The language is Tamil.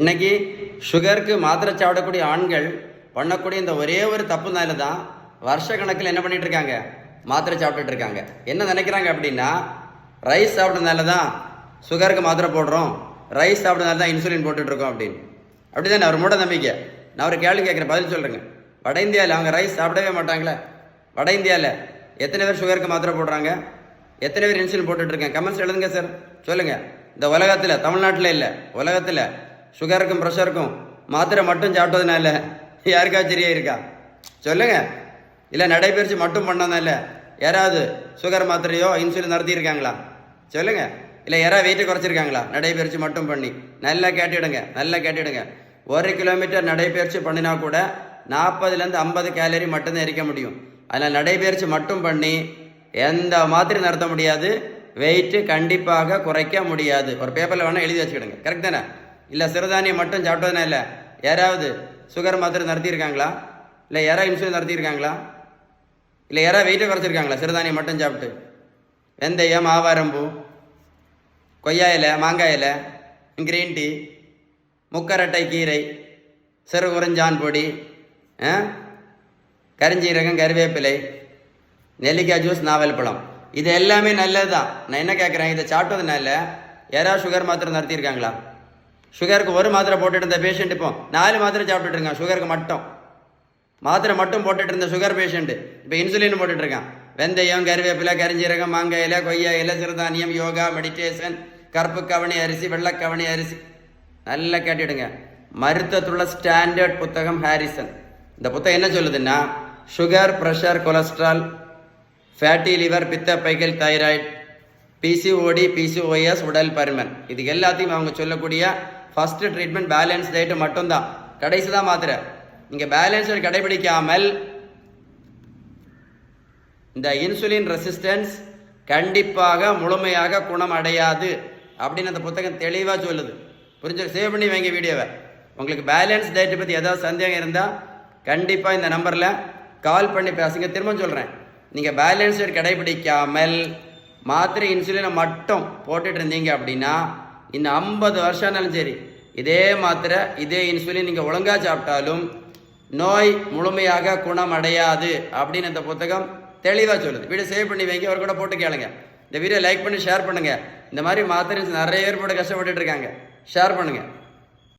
இன்னைக்கு சுகருக்கு மாத்திரை சாப்பிடக்கூடிய ஆண்கள் பண்ணக்கூடிய இந்த ஒரே ஒரு தப்புனால தான் வருஷ கணக்கில் என்ன பண்ணிட்டு இருக்காங்க, மாத்திரை சாப்பிட்டுட்டு இருக்காங்க. என்ன நினைக்கிறாங்க அப்படின்னா, ரைஸ் சாப்பிட்டதுனால தான் சுகருக்கு மாத்திரை போடுறோம், ரைஸ் சாப்பிட்டதுனால தான் இன்சுலின் போட்டுட்டு இருக்கோம் அப்படின்னு. அப்படிதான் அவர் மூட நம்பிக்கை. நான் ஒரு கேள்வி கேட்குறேன், பதில் சொல்றேங்க. வட இந்தியாவில் அவங்க ரைஸ் சாப்பிடவே மாட்டாங்களே. வட இந்தியாவில் எத்தனை பேர் சுகருக்கு மாத்திரை போடுறாங்க, எத்தனை பேர் இன்சுலின் போட்டுட்டு இருக்காங்க? கமெண்ட்ஸ் எழுதுங்க சார், சொல்லுங்க. இந்த உலகத்தில், தமிழ்நாட்டில் இல்லை, உலகத்தில் சுகருக்கும் ப்ரெஷருக்கும் மாத்திரை மட்டும் சாப்பிட்டதுனால யாருக்காவது சரியா இருக்கா சொல்லுங்க. இல்லை நடைபயிற்சி மட்டும் பண்ணதுனால யாராவது சுகர் மாத்திரையோ இன்சுலின் நடத்தியிருக்காங்களா சொல்லுங்க. இல்லை யாராவது வெயிட்டை குறைச்சிருக்காங்களா நடைபயிற்சி மட்டும் பண்ணி? நல்லா கேட்டுடுங்க, நல்லா கேட்டுடுங்க. 1 கிலோமீட்டர் நடைபயிற்சி பண்ணினா கூட 40லேருந்து 50 கேலரி மட்டும்தான் எரிக்க முடியும். அதில் நடைபயிற்சி மட்டும் பண்ணி எந்த மாத்திரை நடத்த முடியாது, வெயிட்டு கண்டிப்பாக குறைக்க முடியாது. ஒரு பேப்பரில் வேணால் எழுதி வச்சுக்கிடுங்க, கரெக்ட் தானே? இல்லை சிறுதானியம் மட்டும் சாப்பிட்டதுனா இல்லை யாராவது சுகர் மாத்திரை நடத்தியிருக்காங்களா? இல்லை யாராவது இன்சுலின் நடத்தியிருக்காங்களா? இல்லை யாராவது வெயிட்டை குறைச்சிருக்காங்களா சிறுதானியம் மட்டும் சாப்பிட்டு? வெந்தயம், ஆவாரம்பூ, கொய்யா இலை, மாங்காய் இலை, கிரீன் டீ, முக்கரட்டை கீரை, சிறு குறிஞ்சான் பொடி, கரிஞ்சீரகம், கருவேப்பிலை, நெல்லிக்காய் ஜூஸ், நாவல் பழம், இது எல்லாமே நல்லது தான். நான் என்ன கேட்குறேன், இதை சாப்பிட்டதுனால யாராவது சுகர் மாத்திரை நடத்தியிருக்காங்களா? சுகருக்கு ஒரு மாத்திரை போட்டுட்டு இருந்த பேஷண்ட் இப்போ 4 மாத்திரை சாப்பிட்டுட்டு இருக்கான். சுகருக்கு மட்டும் மாத்திரை மட்டும் போட்டுட்டு இருந்த சுகர் பேஷண்ட் இப்போ இன்சுலின் போட்டுட்டு இருக்கான். வெந்தயம், கருவேப்பிலை, கரிஞ்சீரகம், மாங்காய் இலை, கொய்யா இலை, சிறுதானியம், யோகா, மெடிடேஷன், கருப்பு கவனி அரிசி, வெள்ளைக்கவனி அரிசி. நல்லா கேட்டுடுங்க. மருத்துவத்துள்ள ஸ்டாண்டர்ட் புத்தகம் ஹாரிசன். இந்த புத்தகம் என்ன சொல்லுதுன்னா, sugar, pressure, cholesterol, fatty liver, பித்தப்பைகள், தைராய்டு, பிசிஓடி, பிசிஓஎஸ், உடல் பருமன், இது எல்லாத்தையும் அவங்க சொல்லக்கூடிய ஃபர்ஸ்ட் ட்ரீட்மெண்ட் பேலன்ஸ் டயட் மட்டும்தான். கடைசி தான் மாத்திரை. நீங்கள் பேலன்ஸ் கடைபிடிக்காமல் இந்த இன்சுலின் ரெசிஸ்டன்ஸ் கண்டிப்பாக முழுமையாக குணம் அடையாது அப்படின்னு அந்த புத்தகம் தெளிவாக சொல்லுது. புரிஞ்சு சேவ் பண்ணி வைங்க வீடியோவை. உங்களுக்கு பேலன்ஸ் டயட்டை பற்றி ஏதாவது சந்தேகம் இருந்தால் கண்டிப்பாக இந்த நம்பரில் கால் பண்ணி பேசுங்க. திரும்ப சொல்கிறேன், நீங்கள் பேலன்ஸ் டயட் கடைபிடிக்காமல் மாத்திரை இன்சுலினை மட்டும் போட்டுட்டு இருந்தீங்க அப்படின்னா இன்னும் 50 வருஷம்னாலும் சரி இதே மாத்திரை இதே இன்சுலின் நீங்கள் ஒழுங்காக சாப்பிட்டாலும் நோய் முழுமையாக குணம் அடையாது அப்படின்னு இந்த புத்தகம் தெளிவாக சொல்லுது. வீடியோ சேவ் பண்ணி வைங்க, அவர் கூட போட்டு கேளுங்க. இந்த வீடியோ லைக் பண்ணி ஷேர் பண்ணுங்கள். இந்த மாதிரி மாத்திரை நிறைய பேர் போட்டு கஷ்டப்பட்டுட்டு இருக்காங்க, ஷேர் பண்ணுங்கள்.